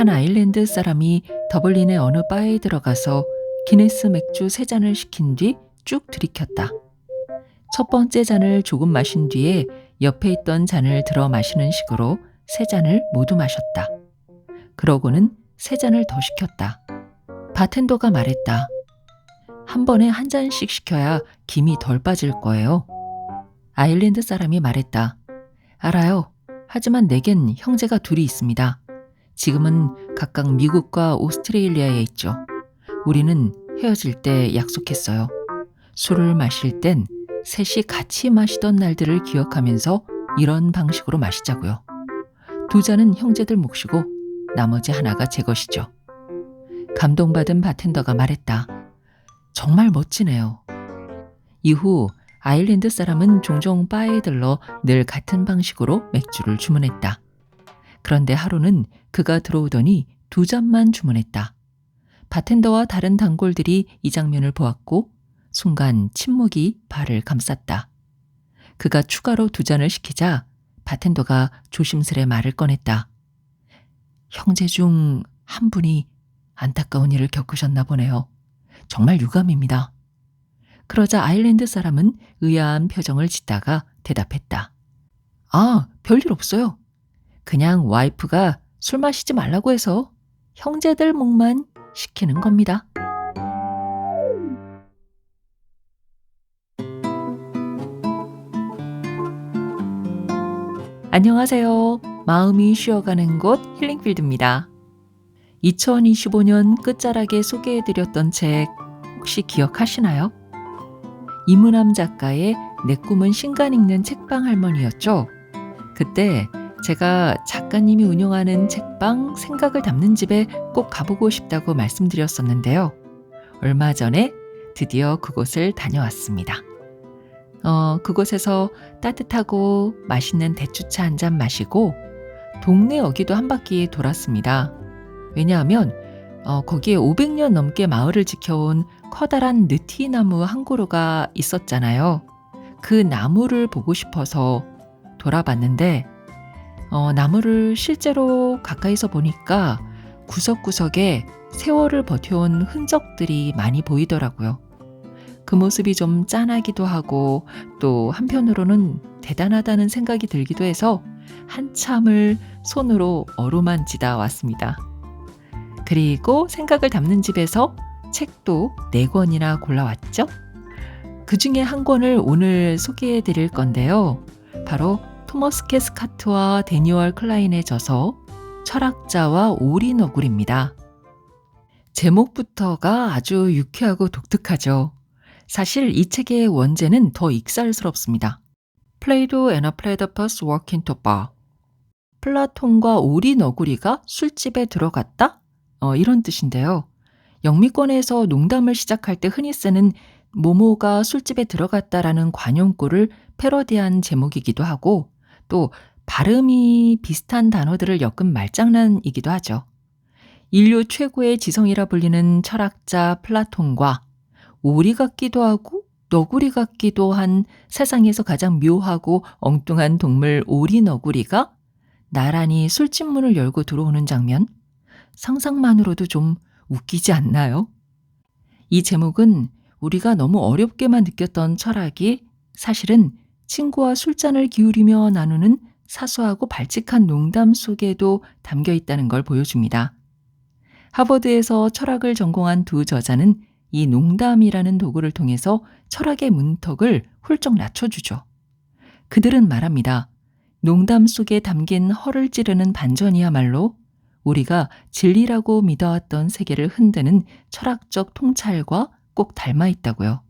한 아일랜드 사람이 더블린의 어느 바에 들어가서 기네스 맥주 3잔을 시킨 뒤 쭉 들이켰다. 첫 번째 잔을 조금 마신 뒤에 옆에 있던 잔을 들어 마시는 식으로 3잔을 모두 마셨다. 그러고는 3잔을 더 시켰다. 바텐더가 말했다. 한 번에 한 잔씩 시켜야 김이 덜 빠질 거예요. 아일랜드 사람이 말했다. 알아요. 하지만 내겐 형제가 둘이 있습니다. 지금은 각각 미국과 오스트레일리아에 있죠. 우리는 헤어질 때 약속했어요. 술을 마실 땐 셋이 같이 마시던 날들을 기억하면서 이런 방식으로 마시자고요. 2잔은 형제들 몫이고 나머지 하나가 제 것이죠. 감동받은 바텐더가 말했다. 정말 멋지네요. 이후 아일랜드 사람은 종종 바에 들러 늘 같은 방식으로 맥주를 주문했다. 그런데 하루는 그가 들어오더니 2잔만 주문했다. 바텐더와 다른 단골들이 이 장면을 보았고 순간 침묵이 발을 감쌌다. 그가 추가로 2잔을 시키자 바텐더가 조심스레 말을 꺼냈다. 형제 중 한 분이 안타까운 일을 겪으셨나 보네요. 정말 유감입니다. 그러자 아일랜드 사람은 의아한 표정을 짓다가 대답했다. 아, 별일 없어요. 그냥 와이프가 술 마시지 말라고 해서 형제들 목만 시키는 겁니다. 안녕하세요. 마음이 쉬어가는 곳 힐링필드입니다. 2025년 끝자락에 소개해드렸던 책 혹시 기억하시나요? 이문함 작가의 내 꿈은 신간 읽는 책방 할머니였죠. 그때 제가 작가님이 운영하는 책방 생각을 담는 집에 꼭 가보고 싶다고 말씀드렸었는데요. 얼마 전에 드디어 그곳을 다녀왔습니다. 그곳에서 따뜻하고 맛있는 대추차 한 잔 마시고 동네 여기도 한 바퀴 돌았습니다. 왜냐하면 거기에 500년 넘게 마을을 지켜온 커다란 느티나무 한 그루가 있었잖아요. 그 나무를 보고 싶어서 돌아봤는데 나무를 실제로 가까이서 보니까 구석구석에 세월을 버텨온 흔적들이 많이 보이더라고요. 그 모습이 좀 짠하기도 하고 또 한편으로는 대단하다는 생각이 들기도 해서 한참을 손으로 어루만지다 왔습니다. 그리고 생각을 담는 집에서 책도 4권이나 골라왔죠. 그 중에 한 권을 오늘 소개해 드릴 건데요. 바로 토머스 캐스카트와 데니얼 클라인의 저서 철학자와 오리 너구리입니다. 제목부터가 아주 유쾌하고 독특하죠. 사실 이 책의 원제는 더 익살스럽습니다. Plato and a platypus walk into bar. 플라톤과 오리 너구리가 술집에 들어갔다? 이런 뜻인데요. 영미권에서 농담을 시작할 때 흔히 쓰는 모모가 술집에 들어갔다라는 관용구를 패러디한 제목이기도 하고 또 발음이 비슷한 단어들을 엮은 말장난이기도 하죠. 인류 최고의 지성이라 불리는 철학자 플라톤과 오리 같기도 하고 너구리 같기도 한 세상에서 가장 묘하고 엉뚱한 동물 오리 너구리가 나란히 술집 문을 열고 들어오는 장면, 상상만으로도 좀 웃기지 않나요? 이 제목은 우리가 너무 어렵게만 느꼈던 철학이 사실은 친구와 술잔을 기울이며 나누는 사소하고 발칙한 농담 속에도 담겨 있다는 걸 보여줍니다. 하버드에서 철학을 전공한 2 저자는 이 농담이라는 도구를 통해서 철학의 문턱을 훌쩍 낮춰주죠. 그들은 말합니다. 농담 속에 담긴 허를 찌르는 반전이야말로 우리가 진리라고 믿어왔던 세계를 흔드는 철학적 통찰과 꼭 닮아 있다고요.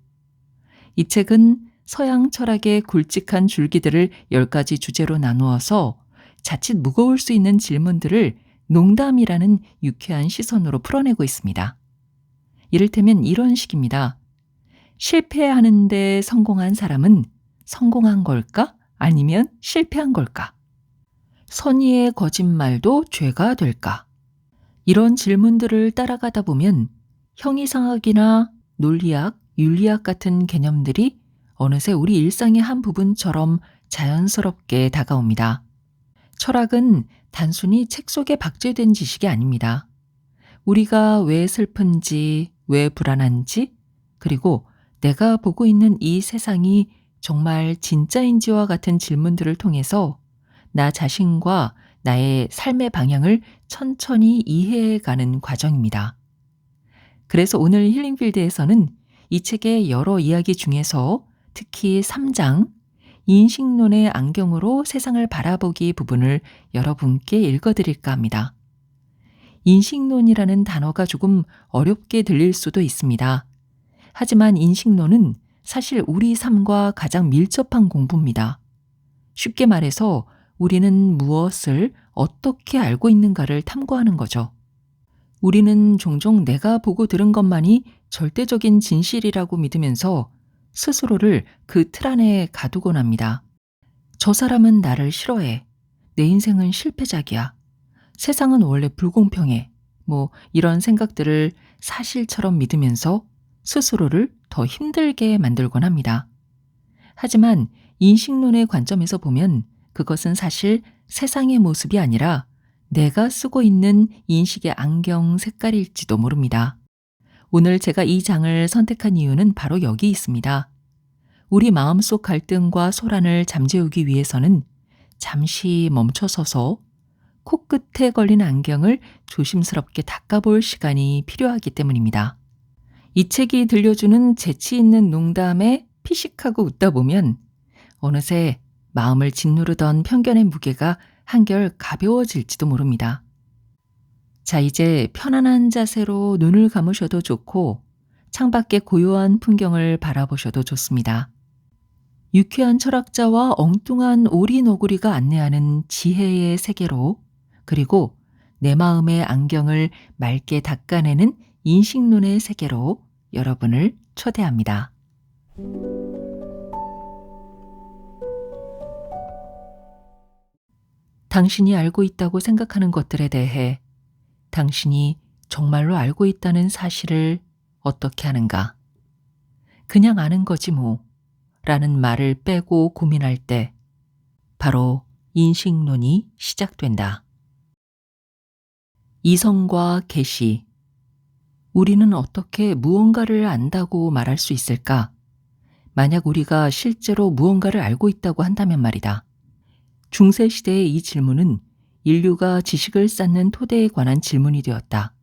이 책은 서양 철학의 굵직한 줄기들을 10가지 주제로 나누어서 자칫 무거울 수 있는 질문들을 농담이라는 유쾌한 시선으로 풀어내고 있습니다. 이를테면 이런 식입니다. 실패하는데 성공한 사람은 성공한 걸까? 아니면 실패한 걸까? 선의의 거짓말도 죄가 될까? 이런 질문들을 따라가다 보면 형이상학이나 논리학, 윤리학 같은 개념들이 어느새 우리 일상의 한 부분처럼 자연스럽게 다가옵니다. 철학은 단순히 책 속에 박제된 지식이 아닙니다. 우리가 왜 슬픈지, 왜 불안한지, 그리고 내가 보고 있는 이 세상이 정말 진짜인지와 같은 질문들을 통해서 나 자신과 나의 삶의 방향을 천천히 이해해가는 과정입니다. 그래서 오늘 힐링필드에서는 이 책의 여러 이야기 중에서 특히 3장 인식론의 안경으로 세상을 바라보기 부분을 여러분께 읽어드릴까 합니다. 인식론이라는 단어가 조금 어렵게 들릴 수도 있습니다. 하지만 인식론은 사실 우리 삶과 가장 밀접한 공부입니다. 쉽게 말해서 우리는 무엇을 어떻게 알고 있는가를 탐구하는 거죠. 우리는 종종 내가 보고 들은 것만이 절대적인 진실이라고 믿으면서 스스로를 그 틀 안에 가두곤 합니다. 저 사람은 나를 싫어해. 내 인생은 실패작이야. 세상은 원래 불공평해. 이런 생각들을 사실처럼 믿으면서 스스로를 더 힘들게 만들곤 합니다. 하지만 인식론의 관점에서 보면 그것은 사실 세상의 모습이 아니라 내가 쓰고 있는 인식의 안경 색깔일지도 모릅니다. 오늘 제가 이 장을 선택한 이유는 바로 여기 있습니다. 우리 마음속 갈등과 소란을 잠재우기 위해서는 잠시 멈춰서서 코끝에 걸린 안경을 조심스럽게 닦아볼 시간이 필요하기 때문입니다. 이 책이 들려주는 재치 있는 농담에 피식하고 웃다 보면 어느새 마음을 짓누르던 편견의 무게가 한결 가벼워질지도 모릅니다. 자, 이제 편안한 자세로 눈을 감으셔도 좋고 창밖의 고요한 풍경을 바라보셔도 좋습니다. 유쾌한 철학자와 엉뚱한 오리너구리가 안내하는 지혜의 세계로, 그리고 내 마음의 안경을 맑게 닦아내는 인식론의 세계로 여러분을 초대합니다. 당신이 알고 있다고 생각하는 것들에 대해 당신이 정말로 알고 있다는 사실을 어떻게 하는가? 그냥 아는 거지 라는 말을 빼고 고민할 때 바로 인식론이 시작된다. 이성과 계시. 우리는 어떻게 무언가를 안다고 말할 수 있을까? 만약 우리가 실제로 무언가를 알고 있다고 한다면 말이다. 중세시대의 이 질문은 인류가 지식을 쌓는 토대에 관한 질문이 되었다.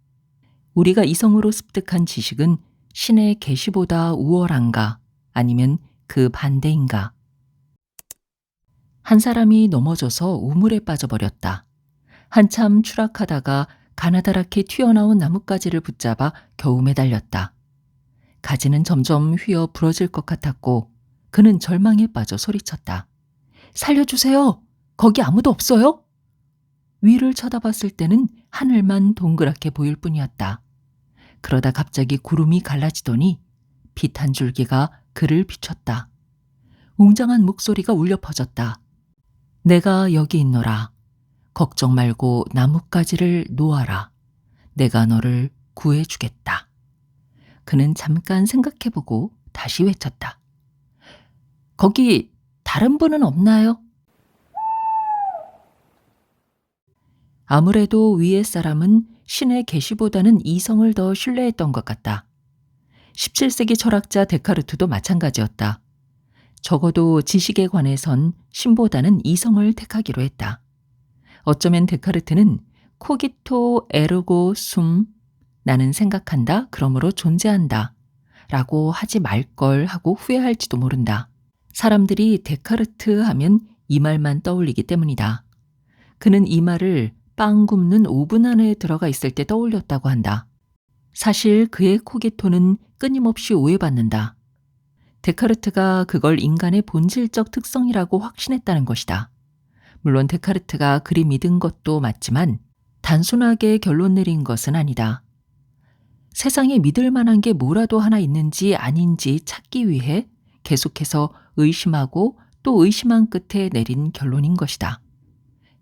우리가 이성으로 습득한 지식은 신의 계시보다 우월한가? 아니면 그 반대인가? 한 사람이 넘어져서 우물에 빠져버렸다. 한참 추락하다가 가나다랗게 튀어나온 나뭇가지를 붙잡아 겨우 매달렸다. 가지는 점점 휘어 부러질 것 같았고 그는 절망에 빠져 소리쳤다. 살려주세요! 거기 아무도 없어요? 위를 쳐다봤을 때는 하늘만 동그랗게 보일 뿐이었다. 그러다 갑자기 구름이 갈라지더니 빛 한 줄기가 그를 비췄다. 웅장한 목소리가 울려 퍼졌다. 내가 여기 있노라. 걱정 말고 나뭇가지를 놓아라. 내가 너를 구해주겠다. 그는 잠깐 생각해보고 다시 외쳤다. 거기 다른 분은 없나요? 아무래도 위의 사람은 신의 계시보다는 이성을 더 신뢰했던 것 같다. 17세기 철학자 데카르트도 마찬가지였다. 적어도 지식에 관해선 신보다는 이성을 택하기로 했다. 어쩌면 데카르트는 코기토 에르고 숨, 나는 생각한다, 그러므로 존재한다 라고 하지 말걸 하고 후회할지도 모른다. 사람들이 데카르트 하면 이 말만 떠올리기 때문이다. 그는 이 말을 빵 굽는 오븐 안에 들어가 있을 때 떠올렸다고 한다. 사실 그의 코기토는 끊임없이 오해받는다. 데카르트가 그걸 인간의 본질적 특성이라고 확신했다는 것이다. 물론 데카르트가 그리 믿은 것도 맞지만 단순하게 결론 내린 것은 아니다. 세상에 믿을 만한 게 뭐라도 하나 있는지 아닌지 찾기 위해 계속해서 의심하고 또 의심한 끝에 내린 결론인 것이다.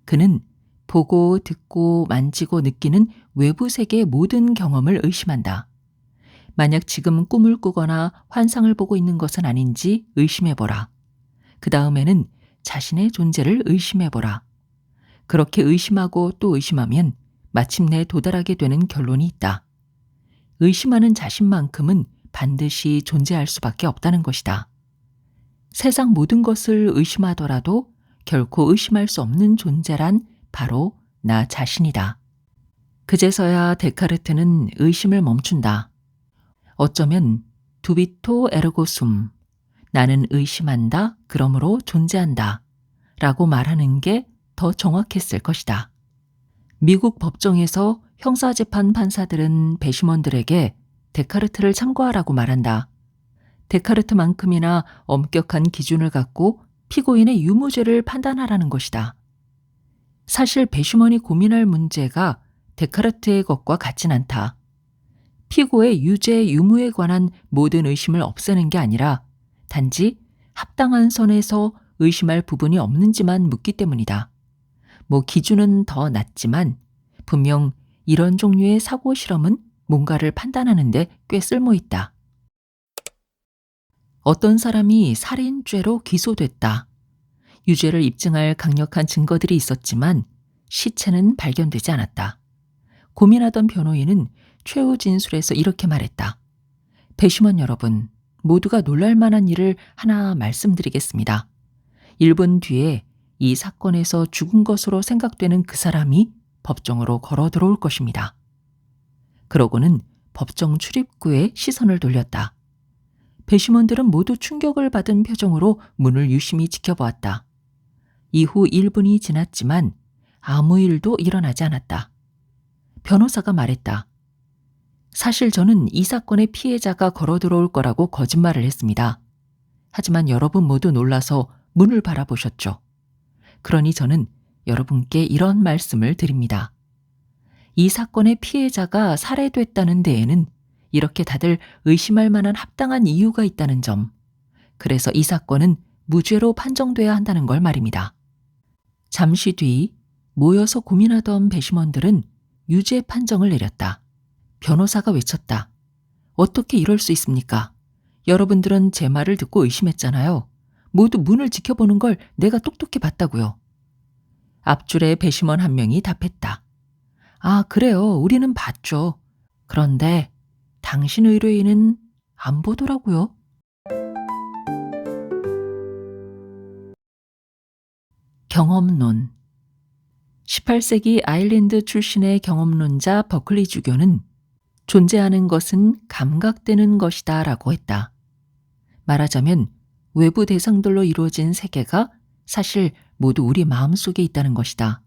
그는 보고 듣고 만지고 느끼는 외부 세계의 모든 경험을 의심한다. 만약 지금 꿈을 꾸거나 환상을 보고 있는 것은 아닌지 의심해보라. 그 다음에는 자신의 존재를 의심해보라. 그렇게 의심하고 또 의심하면 마침내 도달하게 되는 결론이 있다. 의심하는 자신만큼은 반드시 존재할 수밖에 없다는 것이다. 세상 모든 것을 의심하더라도 결코 의심할 수 없는 존재란 바로 나 자신이다. 그제서야 데카르트는 의심을 멈춘다. 어쩌면 두비토 에르고 숨, 나는 의심한다, 그러므로 존재한다 라고 말하는 게 더 정확했을 것이다. 미국 법정에서 형사재판 판사들은 배심원들에게 데카르트를 참고하라고 말한다. 데카르트만큼이나 엄격한 기준을 갖고 피고인의 유무죄를 판단하라는 것이다. 사실 배심원이 고민할 문제가 데카르트의 것과 같진 않다. 피고의 유죄 유무에 관한 모든 의심을 없애는 게 아니라 단지 합당한 선에서 의심할 부분이 없는지만 묻기 때문이다. 기준은 더 낮지만 분명 이런 종류의 사고 실험은 뭔가를 판단하는데 꽤 쓸모있다. 어떤 사람이 살인죄로 기소됐다. 유죄를 입증할 강력한 증거들이 있었지만 시체는 발견되지 않았다. 고민하던 변호인은 최후 진술에서 이렇게 말했다. 배심원 여러분, 모두가 놀랄 만한 일을 하나 말씀드리겠습니다. 1분 뒤에 이 사건에서 죽은 것으로 생각되는 그 사람이 법정으로 걸어 들어올 것입니다. 그러고는 법정 출입구에 시선을 돌렸다. 배심원들은 모두 충격을 받은 표정으로 문을 유심히 지켜보았다. 이후 1분이 지났지만 아무 일도 일어나지 않았다. 변호사가 말했다. 사실 저는 이 사건의 피해자가 걸어 들어올 거라고 거짓말을 했습니다. 하지만 여러분 모두 놀라서 문을 바라보셨죠. 그러니 저는 여러분께 이런 말씀을 드립니다. 이 사건의 피해자가 살해됐다는 데에는 이렇게 다들 의심할 만한 합당한 이유가 있다는 점, 그래서 이 사건은 무죄로 판정돼야 한다는 걸 말입니다. 잠시 뒤 모여서 고민하던 배심원들은 유죄 판정을 내렸다. 변호사가 외쳤다. 어떻게 이럴 수 있습니까? 여러분들은 제 말을 듣고 의심했잖아요. 모두 문을 지켜보는 걸 내가 똑똑히 봤다고요. 앞줄에 배심원 한 명이 답했다. 아, 그래요. 우리는 봤죠. 그런데 당신 의뢰인은 안 보더라고요. 경험론. 18세기 아일랜드 출신의 경험론자 버클리 주교는 존재하는 것은 감각되는 것이다 라고 했다. 말하자면 외부 대상들로 이루어진 세계가 사실 모두 우리 마음속에 있다는 것이다.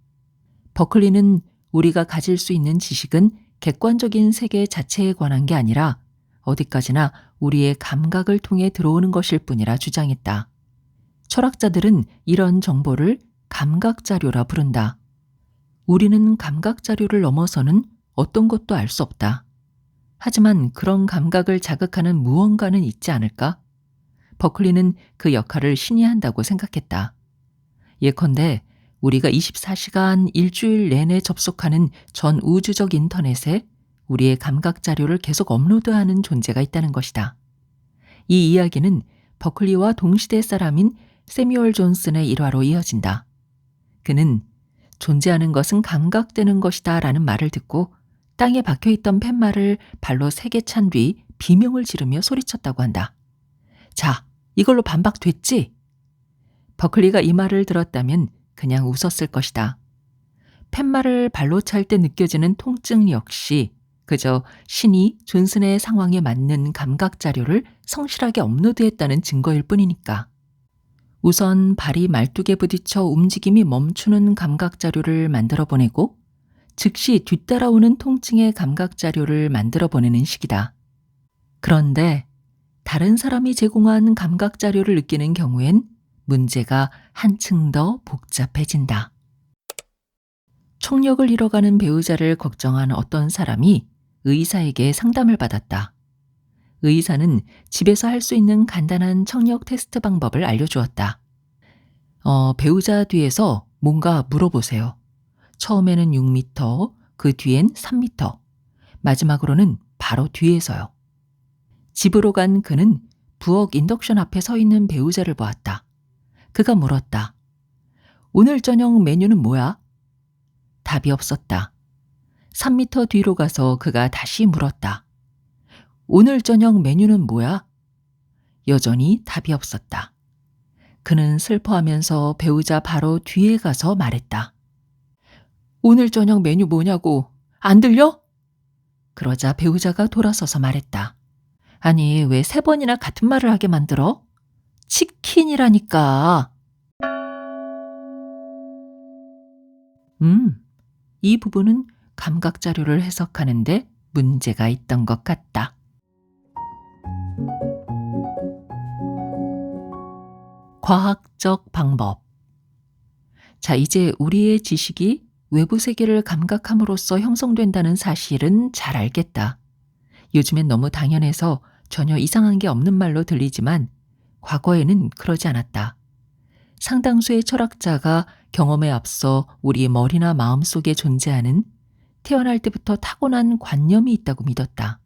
버클리는 우리가 가질 수 있는 지식은 객관적인 세계 자체에 관한 게 아니라 어디까지나 우리의 감각을 통해 들어오는 것일 뿐이라 주장했다. 철학자들은 이런 정보를 감각자료라 부른다. 우리는 감각자료를 넘어서는 어떤 것도 알 수 없다. 하지만 그런 감각을 자극하는 무언가는 있지 않을까? 버클리는 그 역할을 신이 한다고 생각했다. 예컨대 우리가 24시간 일주일 내내 접속하는 전 우주적 인터넷에 우리의 감각 자료를 계속 업로드하는 존재가 있다는 것이다. 이 이야기는 버클리와 동시대 사람인 세뮤얼 존슨의 일화로 이어진다. 그는 존재하는 것은 감각되는 것이다 라는 말을 듣고 땅에 박혀있던 팻말을 발로 3개 찬 뒤 비명을 지르며 소리쳤다고 한다. 자, 이걸로 반박됐지? 버클리가 이 말을 들었다면 그냥 웃었을 것이다. 팻말을 발로 찰 때 느껴지는 통증 역시 그저 신이 존슨의 상황에 맞는 감각 자료를 성실하게 업로드했다는 증거일 뿐이니까. 우선 발이 말뚝에 부딪혀 움직임이 멈추는 감각 자료를 만들어 보내고 즉시 뒤따라오는 통증의 감각 자료를 만들어 보내는 식이다. 그런데 다른 사람이 제공한 감각 자료를 느끼는 경우엔 문제가 한층 더 복잡해진다. 총력을 잃어가는 배우자를 걱정한 어떤 사람이 의사에게 상담을 받았다. 의사는 집에서 할 수 있는 간단한 청력 테스트 방법을 알려주었다. 배우자 뒤에서 뭔가 물어보세요. 처음에는 6m, 그 뒤엔 3m, 마지막으로는 바로 뒤에서요. 집으로 간 그는 부엌 인덕션 앞에 서 있는 배우자를 보았다. 그가 물었다. 오늘 저녁 메뉴는 뭐야? 답이 없었다. 3미터 뒤로 가서 그가 다시 물었다. 오늘 저녁 메뉴는 뭐야? 여전히 답이 없었다. 그는 슬퍼하면서 배우자 바로 뒤에 가서 말했다. 오늘 저녁 메뉴 뭐냐고, 안 들려? 그러자 배우자가 돌아서서 말했다. 아니, 왜 3번이나 같은 말을 하게 만들어? 치킨이라니까. 이 부분은 감각 자료를 해석하는데 문제가 있던 것 같다. 과학적 방법. 자, 이제 우리의 지식이 외부 세계를 감각함으로써 형성된다는 사실은 잘 알겠다. 요즘엔 너무 당연해서 전혀 이상한 게 없는 말로 들리지만 과거에는 그러지 않았다. 상당수의 철학자가 경험에 앞서 우리의 머리나 마음 속에 존재하는 태어날 때부터 타고난 관념이 있다고 믿었다.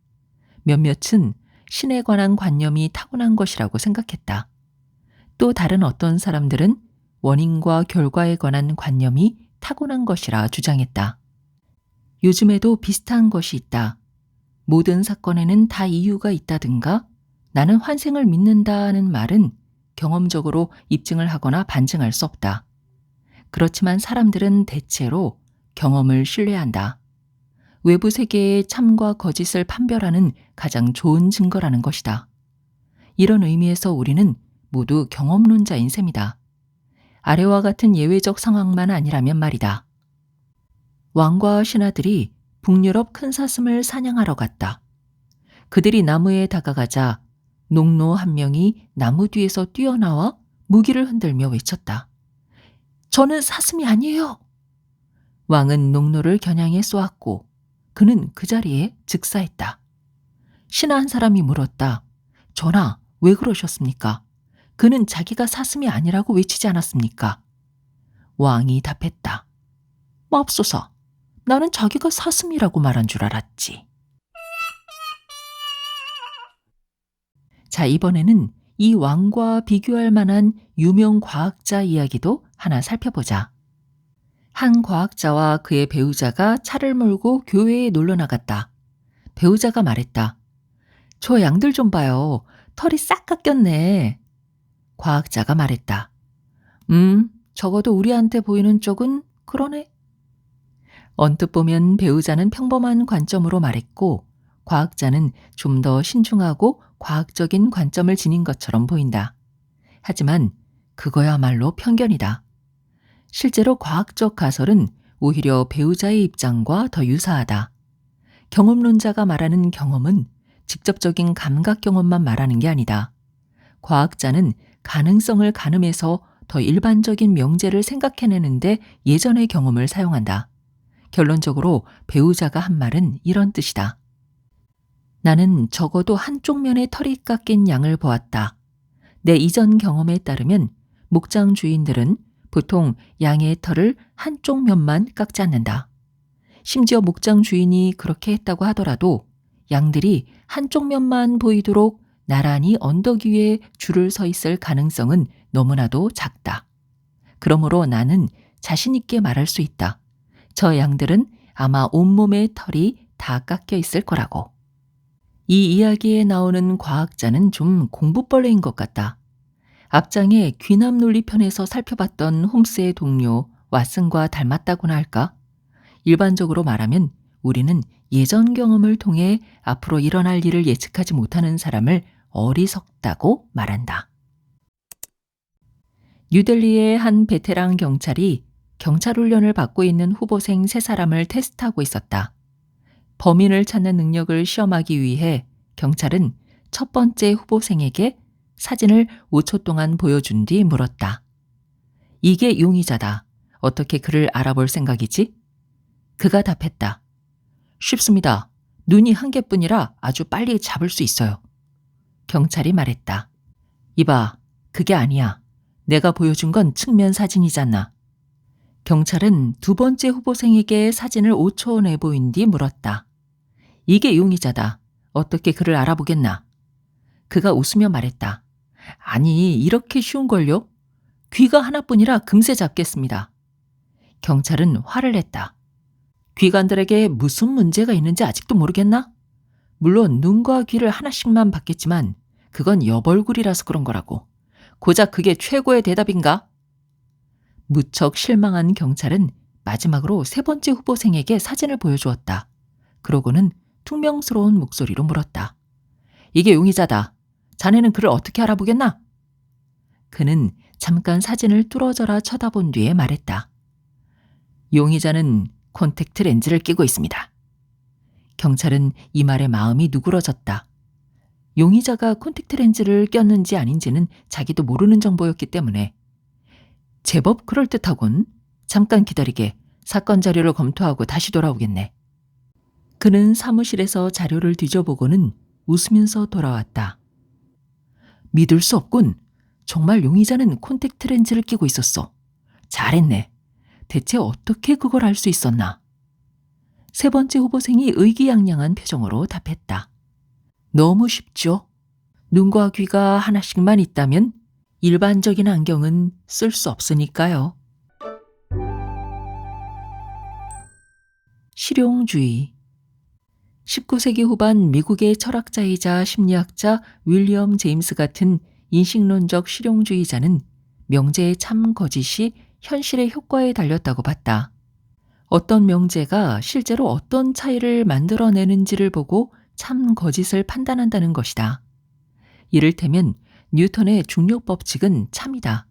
몇몇은 신에 관한 관념이 타고난 것이라고 생각했다. 또 다른 어떤 사람들은 원인과 결과에 관한 관념이 타고난 것이라 주장했다. 요즘에도 비슷한 것이 있다. 모든 사건에는 다 이유가 있다든가 나는 환생을 믿는다는 말은 경험적으로 입증을 하거나 반증할 수 없다. 그렇지만 사람들은 대체로 경험을 신뢰한다. 외부 세계의 참과 거짓을 판별하는 가장 좋은 증거라는 것이다. 이런 의미에서 우리는 모두 경험론자인 셈이다. 아래와 같은 예외적 상황만 아니라면 말이다. 왕과 신하들이 북유럽 큰 사슴을 사냥하러 갔다. 그들이 나무에 다가가자 농노 한 명이 나무 뒤에서 뛰어나와 무기를 흔들며 외쳤다. 저는 사슴이 아니에요. 왕은 농노를 겨냥해 쏘았고 그는 그 자리에 즉사했다. 신하 한 사람이 물었다. 전하, 왜 그러셨습니까? 그는 자기가 사슴이 아니라고 외치지 않았습니까? 왕이 답했다. 맙소사, 나는 자기가 사슴이라고 말한 줄 알았지. 자, 이번에는 이 왕과 비교할 만한 유명 과학자 이야기도 하나 살펴보자. 한 과학자와 그의 배우자가 차를 몰고 교회에 놀러 나갔다. 배우자가 말했다. 저 양들 좀 봐요. 털이 싹 깎였네. 과학자가 말했다. 적어도 우리한테 보이는 쪽은 그러네. 언뜻 보면 배우자는 평범한 관점으로 말했고 과학자는 좀 더 신중하고 과학적인 관점을 지닌 것처럼 보인다. 하지만 그거야말로 편견이다. 실제로 과학적 가설은 오히려 배우자의 입장과 더 유사하다. 경험론자가 말하는 경험은 직접적인 감각 경험만 말하는 게 아니다. 과학자는 가능성을 가늠해서 더 일반적인 명제를 생각해내는데 예전의 경험을 사용한다. 결론적으로 배우자가 한 말은 이런 뜻이다. 나는 적어도 한쪽 면의 털이 깎인 양을 보았다. 내 이전 경험에 따르면 목장 주인들은 보통 양의 털을 한쪽 면만 깎지 않는다. 심지어 목장 주인이 그렇게 했다고 하더라도 양들이 한쪽 면만 보이도록 나란히 언덕 위에 줄을 서 있을 가능성은 너무나도 작다. 그러므로 나는 자신 있게 말할 수 있다. 저 양들은 아마 온몸의 털이 다 깎여 있을 거라고. 이 이야기에 나오는 과학자는 좀 공부벌레인 것 같다. 앞장의 귀남 논리편에서 살펴봤던 홈스의 동료 왓슨과 닮았다고나 할까? 일반적으로 말하면 우리는 예전 경험을 통해 앞으로 일어날 일을 예측하지 못하는 사람을 어리석다고 말한다. 뉴델리의 한 베테랑 경찰이 경찰 훈련을 받고 있는 후보생 3사람을 테스트하고 있었다. 범인을 찾는 능력을 시험하기 위해 경찰은 첫 번째 후보생에게 사진을 5초 동안 보여준 뒤 물었다. 이게 용의자다. 어떻게 그를 알아볼 생각이지? 그가 답했다. 쉽습니다. 눈이 한 개뿐이라 아주 빨리 잡을 수 있어요. 경찰이 말했다. 이봐, 그게 아니야. 내가 보여준 건 측면 사진이잖아. 경찰은 두 번째 후보생에게 사진을 5초 내보인 뒤 물었다. 이게 용의자다. 어떻게 그를 알아보겠나? 그가 웃으며 말했다. 아니, 이렇게 쉬운걸요? 귀가 하나뿐이라 금세 잡겠습니다. 경찰은 화를 냈다. 귀관들에게 무슨 문제가 있는지 아직도 모르겠나? 물론 눈과 귀를 하나씩만 받겠지만 그건 여벌굴이라서 그런 거라고. 고작 그게 최고의 대답인가? 무척 실망한 경찰은 마지막으로 세 번째 후보생에게 사진을 보여주었다. 그러고는 퉁명스러운 목소리로 물었다. 이게 용의자다. 자네는 그를 어떻게 알아보겠나? 그는 잠깐 사진을 뚫어져라 쳐다본 뒤에 말했다. 용의자는 콘택트 렌즈를 끼고 있습니다. 경찰은 이 말에 마음이 누그러졌다. 용의자가 콘택트 렌즈를 꼈는지 아닌지는 자기도 모르는 정보였기 때문에 제법 그럴듯하군. 잠깐 기다리게. 사건 자료를 검토하고 다시 돌아오겠네. 그는 사무실에서 자료를 뒤져보고는 웃으면서 돌아왔다. 믿을 수 없군. 정말 용의자는 콘택트 렌즈를 끼고 있었어. 잘했네. 대체 어떻게 그걸 알 수 있었나? 세 번째 후보생이 의기양양한 표정으로 답했다. 너무 쉽죠. 눈과 귀가 하나씩만 있다면 일반적인 안경은 쓸 수 없으니까요. 실용주의. 19세기 후반 미국의 철학자이자 심리학자 윌리엄 제임스 같은 인식론적 실용주의자는 명제의 참 거짓이 현실의 효과에 달렸다고 봤다. 어떤 명제가 실제로 어떤 차이를 만들어내는지를 보고 참 거짓을 판단한다는 것이다. 이를테면 뉴턴의 중력 법칙은 참이다.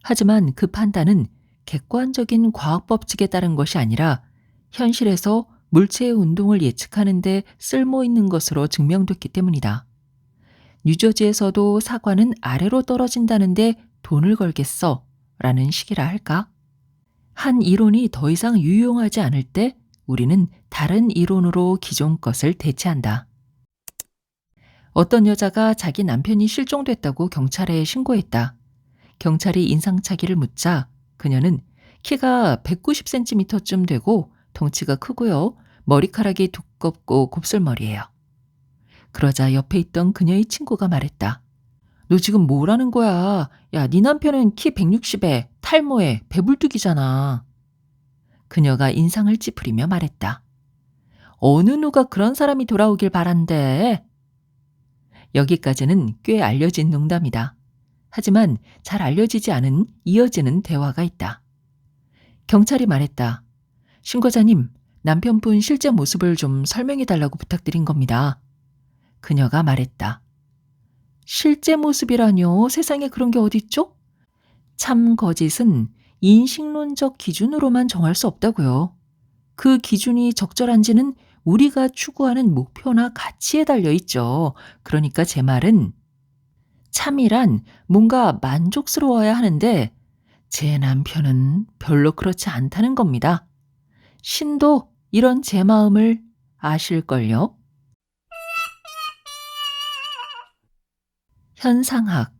하지만 그 판단은 객관적인 과학 법칙에 따른 것이 아니라 현실에서 물체의 운동을 예측하는 데 쓸모 있는 것으로 증명됐기 때문이다. 뉴저지에서도 사과는 아래로 떨어진다는데 돈을 걸겠어 라는 식이라 할까? 한 이론이 더 이상 유용하지 않을 때 우리는 다른 이론으로 기존 것을 대체한다. 어떤 여자가 자기 남편이 실종됐다고 경찰에 신고했다. 경찰이 인상착의를 묻자 그녀는 키가 190cm쯤 되고 덩치가 크고요. 머리카락이 두껍고 곱슬머리예요. 그러자 옆에 있던 그녀의 친구가 말했다. 너 지금 뭐라는 거야? 야, 네 남편은 키 160에 탈모에 배불뚝이잖아. 그녀가 인상을 찌푸리며 말했다. 어느 누가 그런 사람이 돌아오길 바란대. 여기까지는 꽤 알려진 농담이다. 하지만 잘 알려지지 않은 이어지는 대화가 있다. 경찰이 말했다. 신고자님, 남편분 실제 모습을 좀 설명해 달라고 부탁드린 겁니다. 그녀가 말했다. 실제 모습이라뇨? 세상에 그런 게 어딨죠? 참 거짓은 인식론적 기준으로만 정할 수 없다고요. 그 기준이 적절한지는 우리가 추구하는 목표나 가치에 달려 있죠. 그러니까 제 말은 참이란 뭔가 만족스러워야 하는데 제 남편은 별로 그렇지 않다는 겁니다. 신도 이런 제 마음을 아실걸요? 현상학.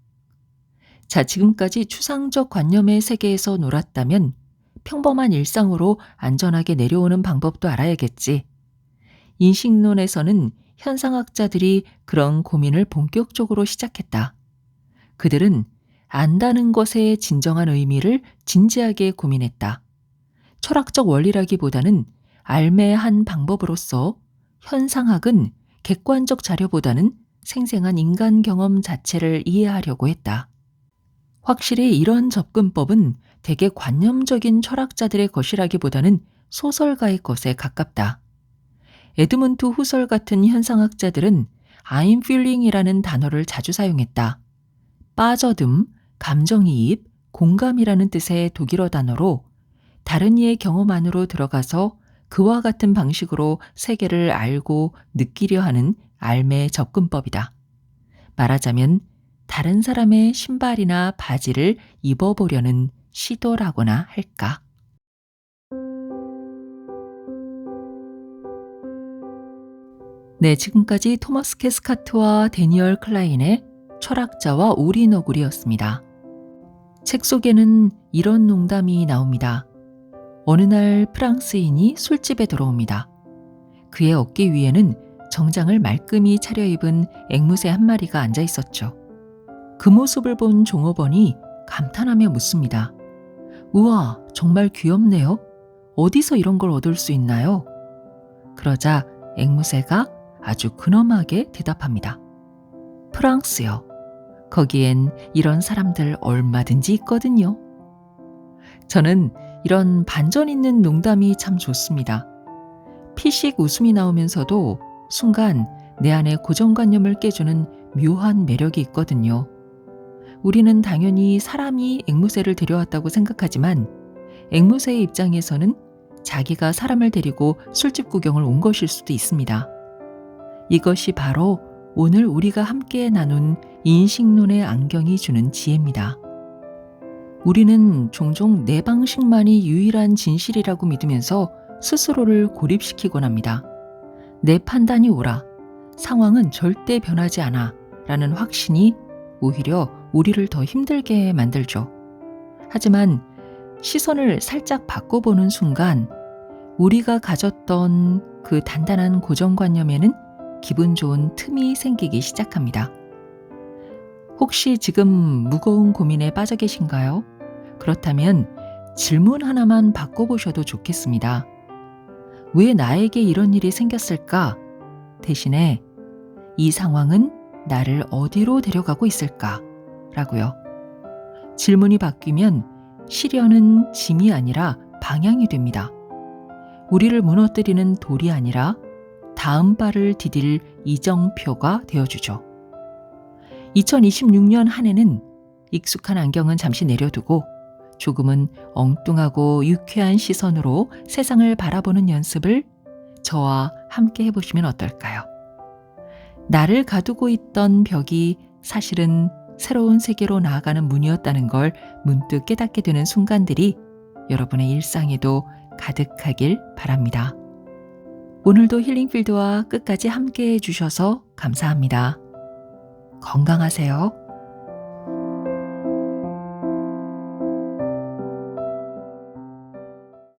자, 지금까지 추상적 관념의 세계에서 놀았다면 평범한 일상으로 안전하게 내려오는 방법도 알아야겠지. 인식론에서는 현상학자들이 그런 고민을 본격적으로 시작했다. 그들은 안다는 것의 진정한 의미를 진지하게 고민했다. 철학적 원리라기보다는 삶의 한 방법으로서 현상학은 객관적 자료보다는 생생한 인간 경험 자체를 이해하려고 했다. 확실히 이런 접근법은 대개 관념적인 철학자들의 것이라기보다는 소설가의 것에 가깝다. 에드문드 후설 같은 현상학자들은 I'm feeling이라는 단어를 자주 사용했다. 빠져듦, 감정이입, 공감이라는 뜻의 독일어 단어로 다른 이의 경험 안으로 들어가서 그와 같은 방식으로 세계를 알고 느끼려 하는 삶의 접근법이다. 말하자면 다른 사람의 신발이나 바지를 입어보려는 시도라고나 할까? 네, 지금까지 토머스 캐스카트와 데니얼 클라인의 철학자와 오리너구리였습니다. 책 속에는 이런 농담이 나옵니다. 어느 날 프랑스인이 술집에 들어옵니다. 그의 어깨 위에는 정장을 말끔히 차려입은 앵무새 한 마리가 앉아 있었죠. 그 모습을 본 종업원이 감탄하며 묻습니다. 우와, 정말 귀엽네요. 어디서 이런 걸 얻을 수 있나요? 그러자 앵무새가 아주 근엄하게 대답합니다. 프랑스요. 거기엔 이런 사람들 얼마든지 있거든요. 저는 이런 반전 있는 농담이 참 좋습니다. 피식 웃음이 나오면서도 순간 내 안의 고정관념을 깨주는 묘한 매력이 있거든요. 우리는 당연히 사람이 앵무새를 데려왔다고 생각하지만 앵무새의 입장에서는 자기가 사람을 데리고 술집 구경을 온 것일 수도 있습니다. 이것이 바로 오늘 우리가 함께 나눈 인식론의 안경이 주는 지혜입니다. 우리는 종종 내 방식만이 유일한 진실이라고 믿으면서 스스로를 고립시키곤 합니다. 내 판단이 옳아, 상황은 절대 변하지 않아 라는 확신이 오히려 우리를 더 힘들게 만들죠. 하지만 시선을 살짝 바꿔보는 순간 우리가 가졌던 그 단단한 고정관념에는 기분 좋은 틈이 생기기 시작합니다. 혹시 지금 무거운 고민에 빠져 계신가요? 그렇다면 질문 하나만 바꿔보셔도 좋겠습니다. 왜 나에게 이런 일이 생겼을까? 대신에 이 상황은 나를 어디로 데려가고 있을까? 라고요. 질문이 바뀌면 시련은 짐이 아니라 방향이 됩니다. 우리를 무너뜨리는 돌이 아니라 다음 발을 디딜 이정표가 되어주죠. 2026년 한 해는 익숙한 안경은 잠시 내려두고 조금은 엉뚱하고 유쾌한 시선으로 세상을 바라보는 연습을 저와 함께 해보시면 어떨까요? 나를 가두고 있던 벽이 사실은 새로운 세계로 나아가는 문이었다는 걸 문득 깨닫게 되는 순간들이 여러분의 일상에도 가득하길 바랍니다. 오늘도 힐링필드와 끝까지 함께 해주셔서 감사합니다. 건강하세요.